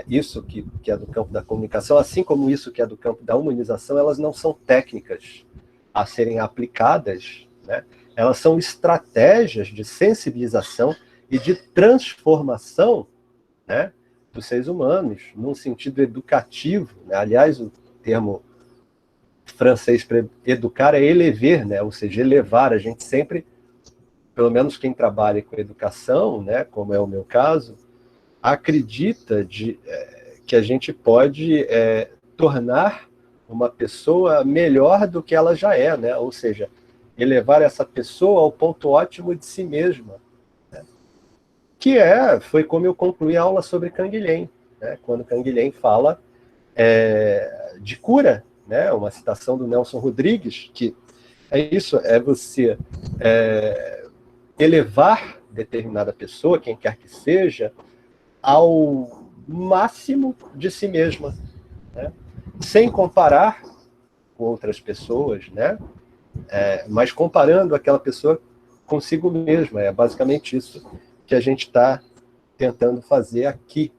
Isso que é do campo da comunicação, assim como isso que é do campo da humanização, elas não são técnicas a serem aplicadas, né? Elas são estratégias de sensibilização e de transformação, né, dos seres humanos, num sentido educativo, né? Aliás, o termo francês para educar é élever, né? Ou seja, elevar. A gente sempre, pelo menos quem trabalha com educação, né, como é o meu caso, acredita que a gente pode tornar uma pessoa melhor do que ela já é, né? Ou seja, elevar essa pessoa ao ponto ótimo de si mesma, né? Que foi como eu concluí a aula sobre Canguilhem, né? Quando Canguilhem fala de cura, né? Uma citação do Nelson Rodrigues, que é isso, é você elevar, determinada pessoa, quem quer que seja, ao máximo de si mesma, né? Sem comparar com outras pessoas, né? Mas comparando aquela pessoa consigo mesma. É basicamente isso que a gente está tentando fazer aqui,